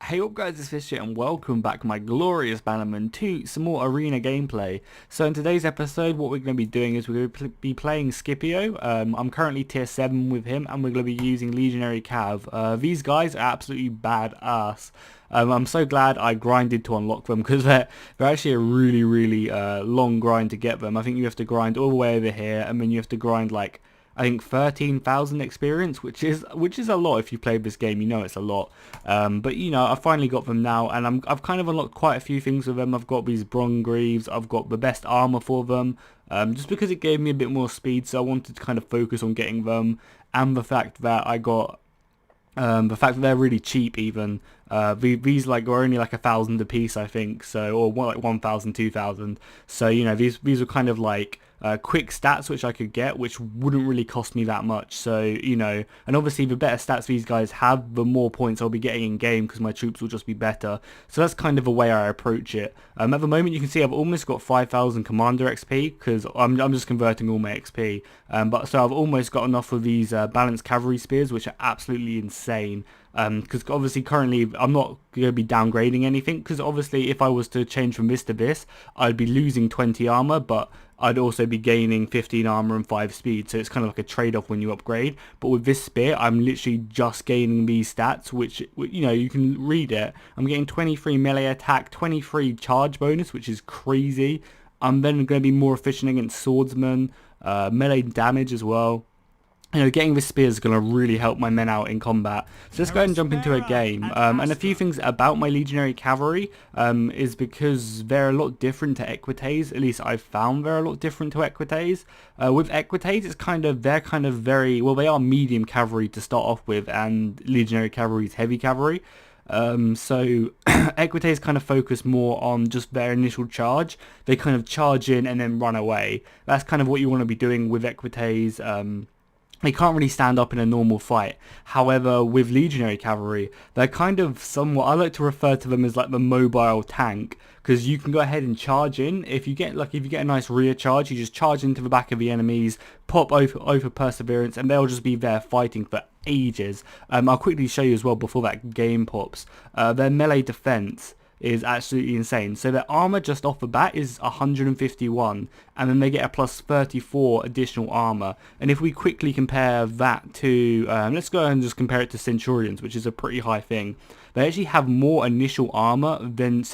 Hey up guys, it's Fish here and welcome back my glorious bannerman to some more arena gameplay. So in today's episode what we're going to be doing is we're going to be playing Scipio. I'm currently tier 7 with him and we're going to be using Legionary Cav. These guys are absolutely badass. I'm so glad I grinded to unlock them because they're actually a really long grind to get them. I think you have to grind all the way over here and then you have to grind like I think 13,000 experience, which is a lot. If you played this game, you know it's a lot. But you know, I finally got them now, and I've kind of unlocked quite a few things with them. I've got these bronze greaves. I've got the best armor for them, just because it gave me a bit more speed. So I wanted to kind of focus on getting them, and the fact that I got. The fact that they're really cheap even, these like were only like 1,000 a piece I think, so, or more like 1,000, 2,000, so you know these were kind of like quick stats which I could get, which wouldn't really cost me that much. So you know, and obviously the better stats these guys have, the more points I'll be getting in game because my troops will just be better. So that's kind of the way I approach it. At the moment you can see I've almost got 5,000 commander XP because I'm just converting all my XP, but so I've almost got enough of these balanced cavalry spears, which are absolutely insane. Because obviously currently I'm not going to be downgrading anything, because obviously if I was to change from this to this I'd be losing 20 armor, but I'd also be gaining 15 armor and 5 speed, so it's kind of like a trade-off when you upgrade. But with this spear I'm literally just gaining these stats, which you know, you can read it. I'm getting 23 melee attack, 23 charge bonus, which is crazy. I'm then going to be more efficient against swordsmen, melee damage as well. You know, getting the spears is going to really help my men out in combat. So let's go ahead and jump into a game. And a few things about my Legionary Cavalry is because they're a lot different to Equites. At least I've found they're a lot different to Equites. With Equites, it's they're kind of very, well, they are medium cavalry to start off with, and Legionary Cavalry is heavy cavalry. So Equites kind of focus more on just their initial charge. They kind of charge in and then run away. That's kind of what you want to be doing with Equites. They can't really stand up in a normal fight. However, with Legionary Cavalry, they're kind of somewhat, I like to refer to them as like the mobile tank, because you can go ahead and charge in. If you get a nice rear charge, you just charge into the back of the enemies, pop over perseverance, and they'll just be there fighting for ages. I'll quickly show you as well before that game pops. Their melee defense is absolutely insane. So their armor just off the bat is 151, and then they get a plus 34 additional armor. And if we quickly compare that to, let's go and just compare it to Centurions, which is a pretty high thing. They actually have more initial armor than a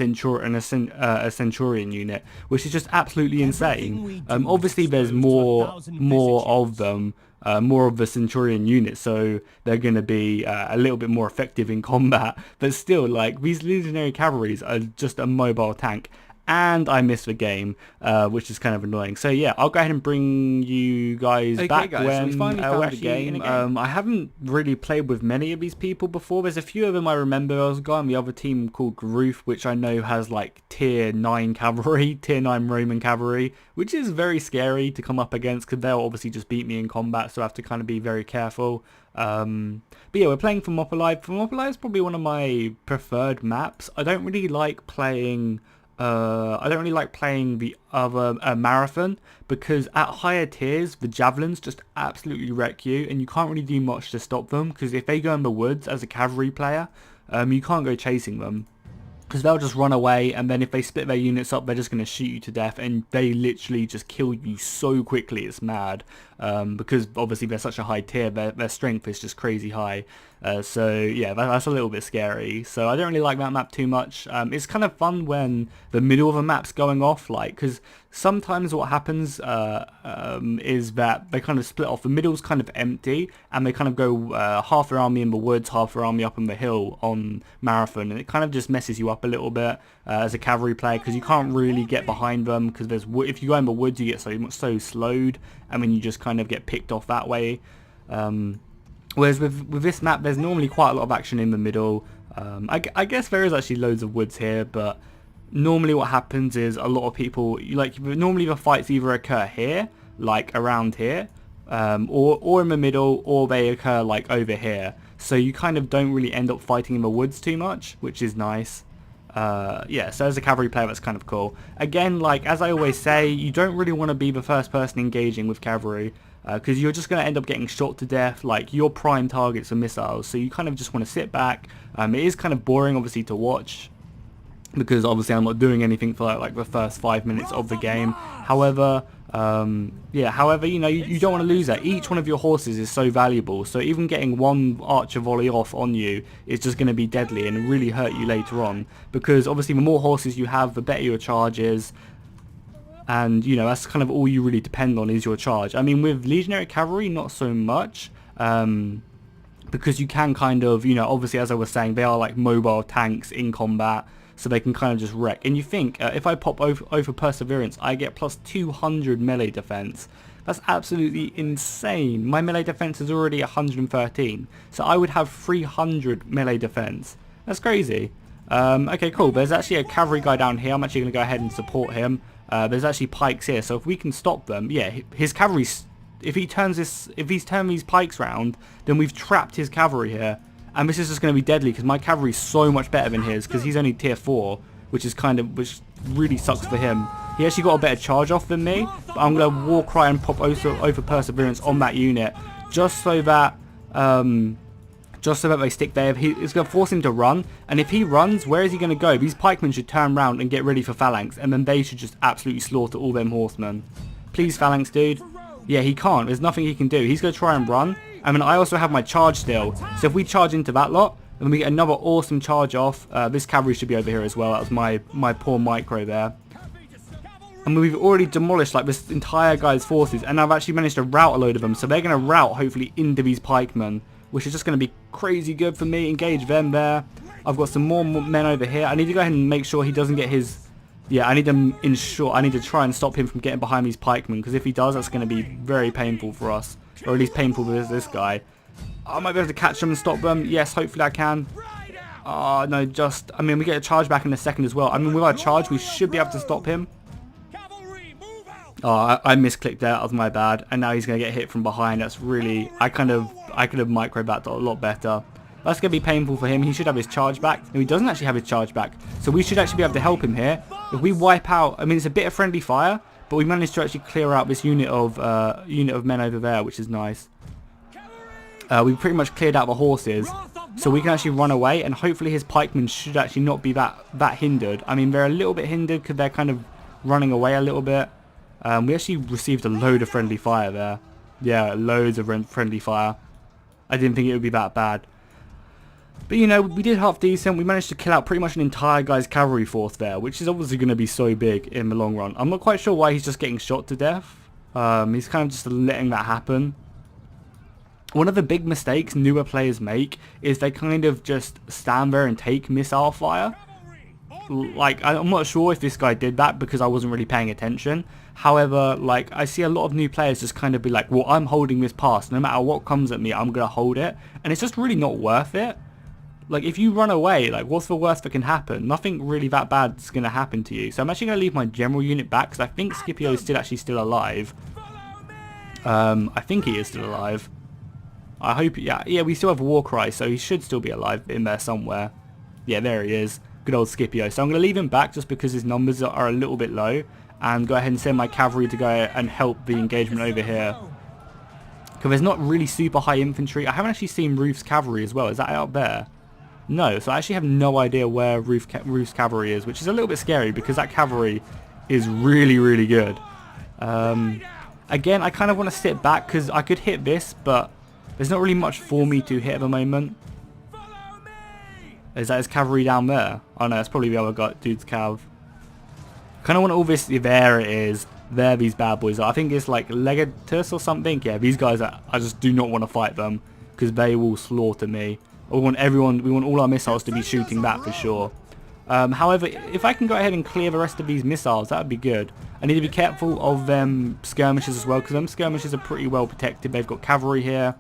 Centurion unit, which is just absolutely insane. Obviously there's more of them. More of the Centurion unit, so they're going to be a little bit more effective in combat, but still, like, these Legionary Cavalries are just a mobile tank. And I missed the game, which is kind of annoying. So yeah, I'll go ahead and bring you guys back guys, when so we finally we're found at a game. I haven't really played with many of these people before. There's a few of them I remember. I was a guy on the other team called Roof, which I know has like tier 9 cavalry, tier 9 Roman cavalry, which is very scary to come up against because they'll obviously just beat me in combat, so I have to kind of be very careful. But yeah, we're playing Thermopylae. Thermopylae is probably one of my preferred maps. I don't really like playing the other Marathon, because at higher tiers the javelins just absolutely wreck you and you can't really do much to stop them, because if they go in the woods as a cavalry player, you can't go chasing them, because they'll just run away, and then if they split their units up they're just going to shoot you to death, and they literally just kill you so quickly, it's mad. Because obviously they're such a high tier, their strength is just crazy high. So yeah, that's a little bit scary. So I don't really like that map too much. It's kind of fun when the middle of a map's going off, like, because sometimes what happens is that they kind of split off. The middle's kind of empty, and they kind of go half their army in the woods, half their army up on the hill on Marathon, and it kind of just messes you up a little bit as a cavalry player, because you can't really get behind them, because if you go in the woods you get so slowed, and then you just kind of get picked off that way. Whereas with this map there's normally quite a lot of action in the middle. I guess there is actually loads of woods here, but normally what happens is a lot of people, normally the fights either occur here, like around here, or in the middle, or they occur like over here. So you kind of don't really end up fighting in the woods too much, which is nice. Yeah, so as a cavalry player that's kind of cool. Again, like as I always say, you don't really want to be the first person engaging with cavalry. because you're just going to end up getting shot to death. Like, your prime targets are missiles, so you kind of just want to sit back. It is kind of boring, obviously, to watch, because obviously I'm not doing anything for like the first 5 minutes of the game. However, you know, you don't want to lose that. Each one of your horses is so valuable, so even getting one archer volley off on you is just going to be deadly and really hurt you later on, because obviously the more horses you have, the better your charge is. And, you know, that's kind of all you really depend on is your charge. I mean, with Legionary Cavalry, not so much, because you can kind of, you know, obviously, as I was saying, they are like mobile tanks in combat, so they can kind of just wreck. And you think, if I pop over Perseverance, I get plus 200 melee defense. That's absolutely insane. My melee defense is already 113, so I would have 300 melee defense. That's crazy. Okay, cool. There's actually a cavalry guy down here. I'm actually going to go ahead and support him. There's actually pikes here, so if we can stop them, yeah, his cavalry, if he's turned these pikes round, then we've trapped his cavalry here, and this is just going to be deadly, because my cavalry is so much better than his, because he's only tier 4, which really sucks for him. He actually got a better charge off than me, but I'm going to war cry and pop over Perseverance on that unit, just so that they stick there. It's going to force him to run, and if he runs, where is he going to go? These pikemen should turn around and get ready for phalanx, and then they should just absolutely slaughter all them horsemen. Please, phalanx, dude. Yeah, he can't. There's nothing he can do. He's going to try and run. I mean, I also have my charge still, so if we charge into that lot, and we get another awesome charge off, this cavalry should be over here as well. That was my poor micro there. And we've already demolished like this entire guy's forces, and I've actually managed to rout a load of them, so they're going to rout hopefully into these pikemen, which is just going to be crazy good for me. Engage them there. I've got some more men over here. I need to go ahead and make sure he doesn't get his... Yeah, I need to try and stop him from getting behind these pikemen, because if he does, that's going to be very painful for us. Or at least painful for this guy. I might be able to catch them and stop them. Yes, hopefully I can. Oh, no, I mean, we get a charge back in a second as well. I mean, with our charge, we should be able to stop him. Oh, I misclicked there. That was my bad. And now he's going to get hit from behind. That's really... I could have micro-backed a lot better. That's going to be painful for him. He should have his charge back. No, he doesn't actually have his charge back. So we should actually be able to help him here. If we wipe out... I mean, it's a bit of friendly fire, but we managed to actually clear out this unit of men over there, which is nice. We pretty much cleared out the horses, so we can actually run away, and hopefully his pikemen should actually not be that hindered. I mean, they're a little bit hindered because they're kind of running away a little bit. We actually received a load of friendly fire there. Yeah, loads of friendly fire. I didn't think it would be that bad. But, you know, we did half decent. We managed to kill out pretty much an entire guy's cavalry force there, which is obviously going to be so big in the long run. I'm not quite sure why he's just getting shot to death. He's kind of just letting that happen. One of the big mistakes newer players make is they kind of just stand there and take missile fire. Like, I'm not sure if this guy did that because I wasn't really paying attention. However, like, I see a lot of new players just kind of be like, well, I'm holding this pass. No matter what comes at me, I'm going to hold it. And it's just really not worth it. Like, if you run away, like, what's the worst that can happen? Nothing really that bad is going to happen to you. So I'm actually going to leave my general unit back because I think Scipio is still alive. I think he is still alive. I hope, yeah, we still have a war cry, so he should still be alive in there somewhere. Yeah, there he is. Good old Scipio. So I'm going to leave him back just because his numbers are a little bit low, and go ahead and send my cavalry to go and help the engagement over here. Because there's not really super high infantry. I haven't actually seen Roof's cavalry as well. Is that out there? No, so I actually have no idea where Roof's cavalry is, which is a little bit scary because that cavalry is really, really good. Again, I kind of want to sit back because I could hit this, but there's not really much for me to hit at the moment. Is that his cavalry down there? Oh no, that's probably the other dude's cav. Kind of want all this. There it is. There these bad boys are. I think it's like Legatus or something. Yeah, these guys I just do not want to fight them because they will slaughter me. We want all our missiles to be shooting that for sure. However, if I can go ahead and clear the rest of these missiles, that would be good. I need to be careful of them skirmishes as well because them skirmishes are pretty well protected. They've got cavalry here.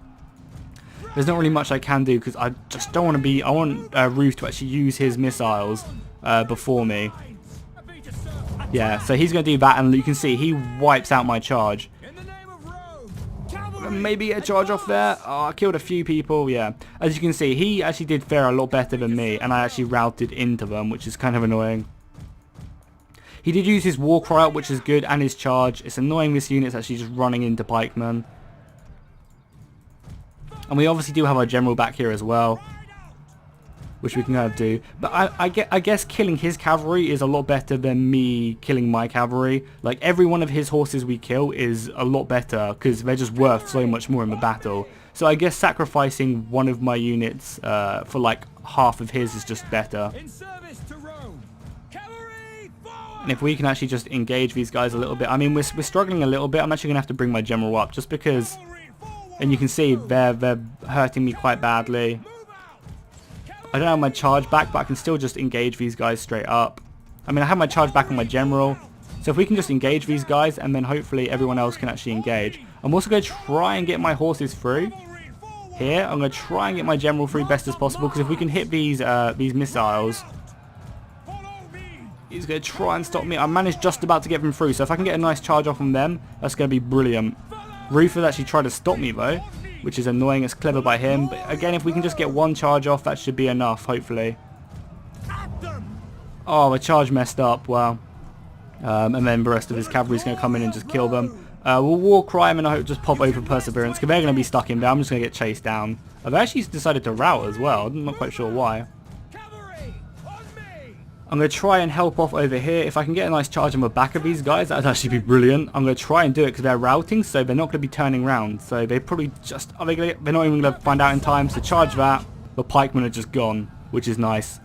There's not really much I can do because I just don't want to be... I want Roof to actually use his missiles before me. Yeah, so he's going to do that, and you can see he wipes out my charge. Maybe a charge off there. Oh, I killed a few people, yeah. As you can see, he actually did fare a lot better than me, and I actually routed into them, which is kind of annoying. He did use his war cry up, which is good, and his charge. It's annoying this unit's actually just running into pikemen. And we obviously do have our general back here as well, which we can kind of do. But I guess killing his cavalry is a lot better than me killing my cavalry. Like, every one of his horses we kill is a lot better because they're just worth so much more in the battle. So I guess sacrificing one of my units for like half of his is just better. And if we can actually just engage these guys a little bit. I mean, we're struggling a little bit. I'm actually going to have to bring my general up just because... And you can see they're hurting me quite badly. I don't have my charge back, but I can still just engage these guys straight up. I mean, I have my charge back on my general. So if we can just engage these guys, and then hopefully everyone else can actually engage. I'm also going to try and get my horses through. Here, I'm going to try and get my general through best as possible, because if we can hit these missiles, he's going to try and stop me. I managed just about to get them through, so if I can get a nice charge off from them, that's going to be brilliant. Rufus actually tried to stop me though, which is annoying. It's clever by him, but again, if we can just get one charge off, that should be enough, hopefully. Oh, the charge messed up, wow. And then the rest of his cavalry is going to come in and just kill them. We'll war cry him and I hope just pop over Perseverance, because they're going to be stuck in there. I'm just going to get chased down. I've actually decided to rout as well. I'm not quite sure why. I'm going to try and help off over here. If I can get a nice charge on the back of these guys, that would actually be brilliant. I'm going to try and do it because they're routing, so they're not going to be turning around. So they probably just... they're not even going to find out in time. So charge that. The pikemen are just gone, which is nice.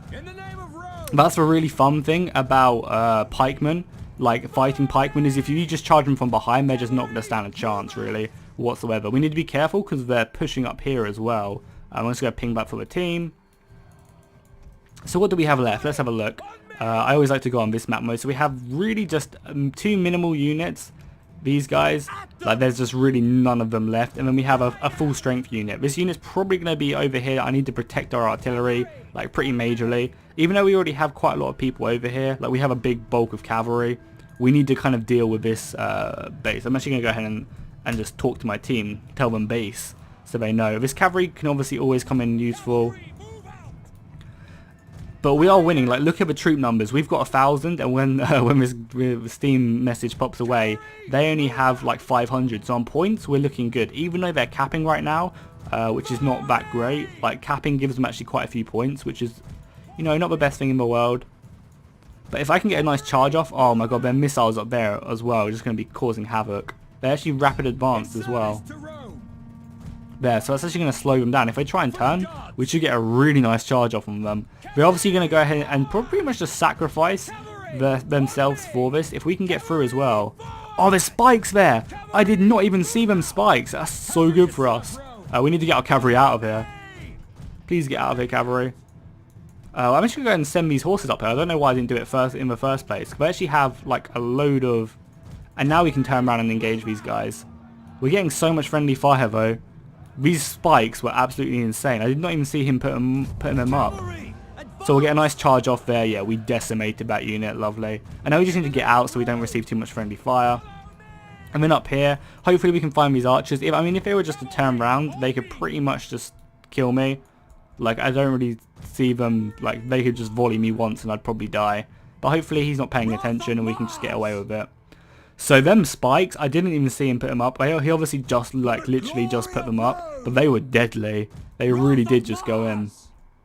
That's a really fun thing about pikemen, like fighting pikemen, is if you just charge them from behind, they're just not going to stand a chance, really, whatsoever. We need to be careful because they're pushing up here as well. I'm just going to ping back for the team. So what do we have left? Let's have a look. I always like to go on this map mode. So we have really just 2 minimal units. These guys, like there's just really none of them left. And then we have a full strength unit. This unit's probably going to be over here. I need to protect our artillery, like pretty majorly. Even though we already have quite a lot of people over here, like we have a big bulk of cavalry, we need to kind of deal with this base. I'm actually going to go ahead and just talk to my team, tell them base, so they know. This cavalry can obviously always come in useful. But we are winning. Like, look at the troop numbers. We've got 1,000, and when this Steam message pops away, they only have like 500. So on points, we're looking good. Even though they're capping right now, which is not that great. Like, capping gives them actually quite a few points, which is, you know, not the best thing in the world. But if I can get a nice charge off, oh my god, their missiles up there as well are just going to be causing havoc. They're actually rapid advanced as well. There, so that's actually going to slow them down. If they try and turn, we should get a really nice charge off on them. We're obviously going to go ahead and pretty much just sacrifice themselves for this. If we can get through as well. Oh, there's spikes there. I did not even see them spikes. That's so good for us. We need to get our cavalry out of here. Please get out of here, cavalry. I'm actually going to go ahead and send these horses up here. I don't know why I didn't do it in the first place. We actually have like a load of... And now we can turn around and engage these guys. We're getting so much friendly fire though. These spikes were absolutely insane. I did not even see him putting them up. So we'll get a nice charge off there. Yeah, we decimated that unit. Lovely. And now we just need to get out so we don't receive too much friendly fire. And then up here, hopefully we can find these archers. I mean, if they were just to turn around, they could pretty much just kill me. Like, I don't really see them. Like, they could just volley me once and I'd probably die. But hopefully he's not paying attention and we can just get away with it. So them spikes, I didn't even see him put them up. He obviously just like literally just put them up, but they were deadly. They really did just go in.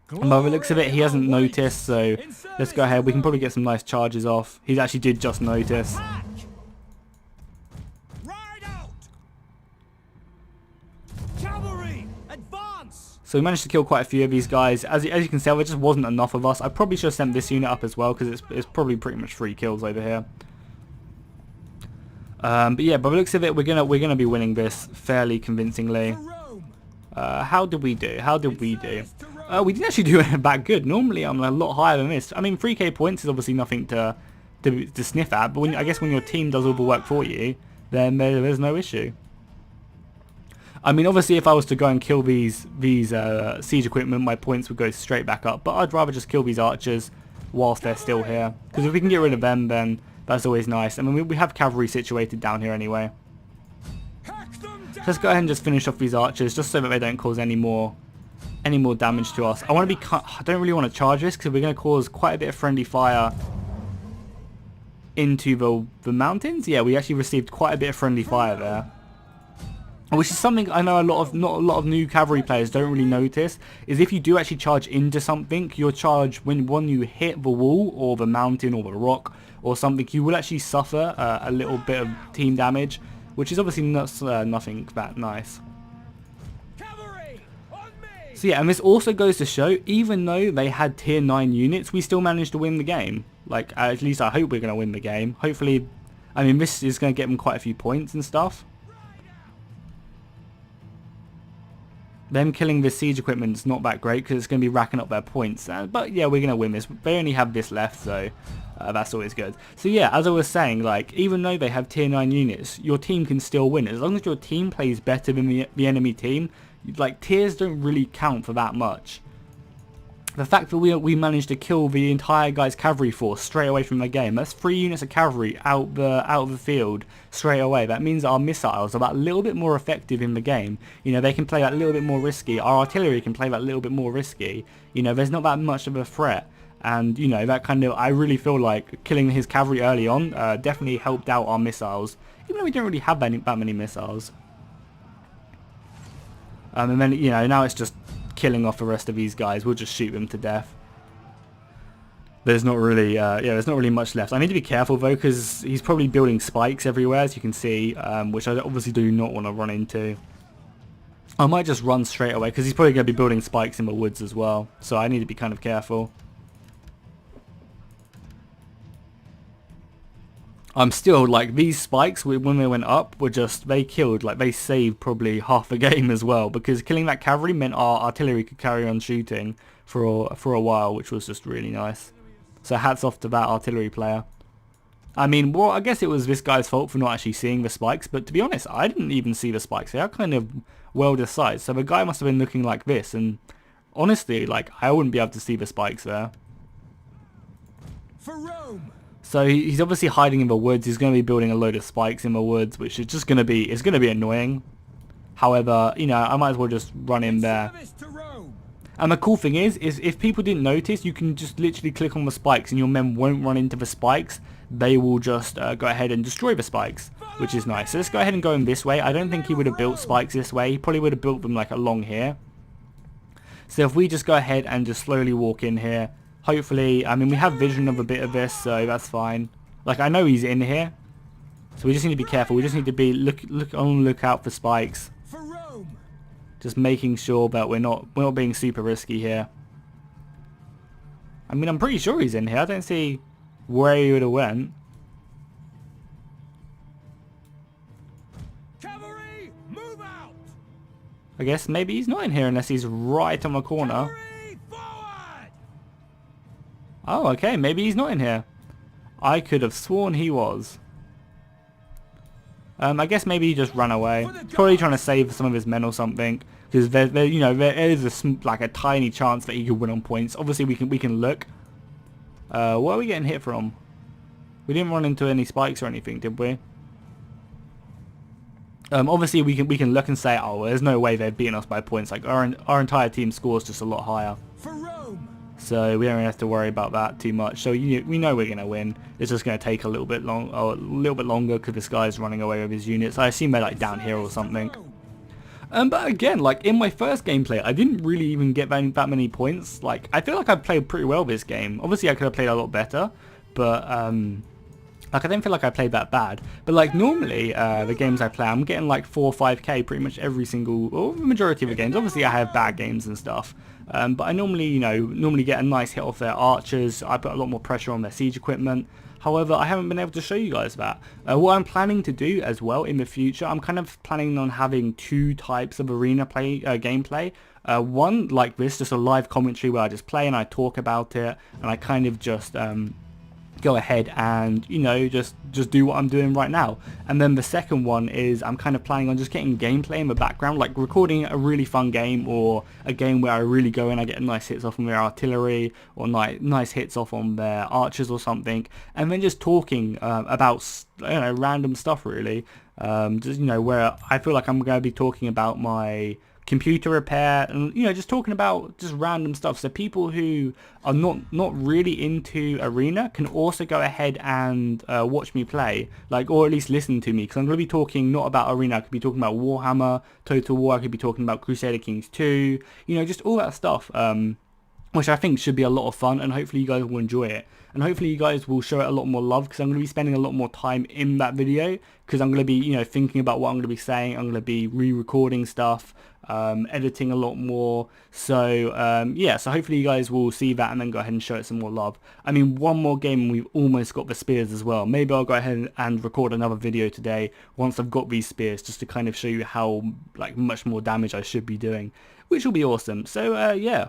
And by the looks of it, he hasn't noticed, so let's go ahead. We can probably get some nice charges off. He actually did just notice. So we managed to kill quite a few of these guys. As you can tell, there just wasn't enough of us. I probably should have sent this unit up as well, because it's probably pretty much 3 kills over here. But yeah, by the looks of it, we're gonna be winning this fairly convincingly. How did we do? We didn't actually do it that good. Normally, I'm a lot higher than this. I mean, 3k points is obviously nothing to sniff at, but I guess when your team does all the work for you, then there's no issue. I mean, obviously, if I was to go and kill these siege equipment, my points would go straight back up. But I'd rather just kill these archers whilst they're still here, because if we can get rid of them, then that's always nice. I mean, we have cavalry situated down here anyway. Let's go ahead and just finish off these archers, just so that they don't cause any more damage to us. I don't really want to charge this, because we're going to cause quite a bit of friendly fire into the mountains. Yeah, we actually received quite a bit of friendly fire there. which is something I know not a lot of new cavalry players don't really notice, is if you do actually charge into something, your charge, when you hit the wall or the mountain or the rock or something, you will actually suffer a little bit of team damage, which is obviously nothing that nice. So yeah, and this also goes to show, even though they had tier 9 units, we still managed to win the game. Like, at least I hope we're going to win the game. Hopefully, I mean, this is going to get them quite a few points and stuff. Them killing this siege equipment is not that great because it's going to be racking up their points. But yeah, we're going to win this. They only have this left, so that's always good. So yeah, as I was saying, like, even though they have tier 9 units, your team can still win. As long as your team plays better than the enemy team, like, tiers don't really count for that much. The fact that we managed to kill the entire guy's cavalry force straight away from the game, that's 3 units of cavalry out of the field straight away. That means our missiles are that little bit more effective in the game. You know, they can play that little bit more risky. Our artillery can play that little bit more risky. You know, there's not that much of a threat. And, you know, that kind of, I really feel like killing his cavalry early on definitely helped out our missiles, even though we don't really have that many missiles. And then, you know, now it's just killing off the rest of these guys. We'll just shoot them to death. There's not really there's not really much left. I need to be careful though, because he's probably building spikes everywhere, as you can see, which I obviously do not want to run into. I might just run straight away, because he's probably going to be building spikes in the woods as well, so I need to be kind of careful. I'm still, like, these spikes, when they went up, were just, they killed, like, they saved probably half the game as well, because killing that cavalry meant our artillery could carry on shooting for a while, which was just really nice. So hats off to that artillery player. I mean, well, I guess it was this guy's fault for not actually seeing the spikes, but to be honest, I didn't even see the spikes. They are kind of well decided, so the guy must have been looking like this, and honestly, like, I wouldn't be able to see the spikes there. For Rome! So he's obviously hiding in the woods. He's going to be building a load of spikes in the woods, which is just going to be, it's going to be annoying. However, you know, I might as well just run in there. And the cool thing is if people didn't notice, you can just literally click on the spikes and your men won't run into the spikes. They will just go ahead and destroy the spikes, which is nice. So let's go ahead and go in this way. I don't think he would have built spikes this way. He probably would have built them like along here. So if we just go ahead and just slowly walk in here, hopefully, I mean, we have vision of a bit of this, so that's fine. Like, I know he's in here, so we just need to be careful. We just need to be look on the lookout for spikes. Just making sure that we're not being super risky here. I mean, I'm pretty sure he's in here. I don't see where he would have went. Cavalry, move out! I guess maybe he's not in here unless he's right on the corner. Oh, okay, maybe he's not in here. I could have sworn he was. I guess maybe he just ran away. Probably trying to save some of his men or something. Because there is like a tiny chance that he could win on points. Obviously, we can look. What are we getting hit from? We didn't run into any spikes or anything, did we? Obviously, we can look and say, oh, well, there's no way they've beaten us by points. Like our entire team scores just a lot higher. So we don't really have to worry about that too much. So we know we're gonna win. It's just gonna take a little bit longer because this guy's running away with his units. I assume they're like down here or something. But again, like in my first gameplay, I didn't really even get that many points. Like I feel like I played pretty well this game. Obviously, I could have played a lot better, but like I don't feel like I played that bad. But like normally, the games I play, I'm getting like 4 or 5k pretty much every single, or the majority of the games. Obviously, I have bad games and stuff. But I normally, get a nice hit off their archers. I put a lot more pressure on their siege equipment. However, I haven't been able to show you guys that. What I'm planning to do as well in the future, I'm kind of planning on having 2 types of arena gameplay. One like this, just a live commentary where I just play and I talk about it, and I kind of just go ahead and just do what I'm doing right now. And then the second one is I'm kind of planning on just getting gameplay in the background, like recording a really fun game, or a game where I really go in, I get nice hits off on their artillery, or nice hits off on their archers or something, and then just talking about random stuff really. Just where I feel like I'm going to be talking about my computer repair, and just talking about just random stuff. So people who are not really into Arena can also go ahead and watch me play, or at least listen to me, because I'm going to be talking not about Arena. I could be talking about Warhammer, Total War. I could be talking about Crusader Kings 2, just all that stuff. Which I think should be a lot of fun, and hopefully you guys will enjoy it. And hopefully you guys will show it a lot more love, because I'm going to be spending a lot more time in that video, because I'm going to be, thinking about what I'm going to be saying. I'm going to be re-recording stuff, editing a lot more. So, yeah, so hopefully you guys will see that and then go ahead and show it some more love. I mean, one more game and we've almost got the spears as well. Maybe I'll go ahead and record another video today once I've got these spears, just to kind of show you how, much more damage I should be doing, which will be awesome. So, yeah.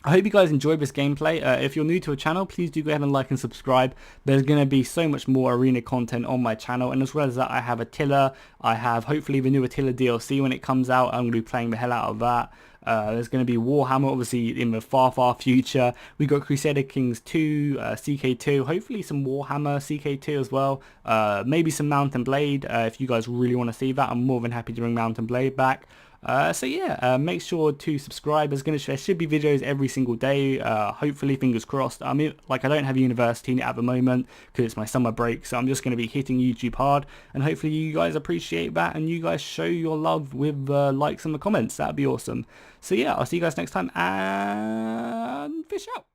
I hope you guys enjoyed this gameplay. If you're new to the channel, please do go ahead and like and subscribe. There's going to be so much more Arena content on my channel, and as well as that, I have Attila. I have hopefully the new Attila DLC when it comes out. I'm going to be playing the hell out of that. There's going to be Warhammer, obviously, in the far future. We got Crusader Kings 2, CK2, hopefully some Warhammer CK2 as well. Maybe some Mount and Blade. If you guys really want to see that, I'm more than happy to bring Mount and Blade back. So yeah, make sure to subscribe. There should be videos every single day, hopefully, fingers crossed. I mean, I don't have university at the moment because it's my summer break, so I'm just going to be hitting YouTube hard, and hopefully you guys appreciate that and you guys show your love with likes in the comments. That'd be awesome. So yeah, I'll see you guys next time, and fish out.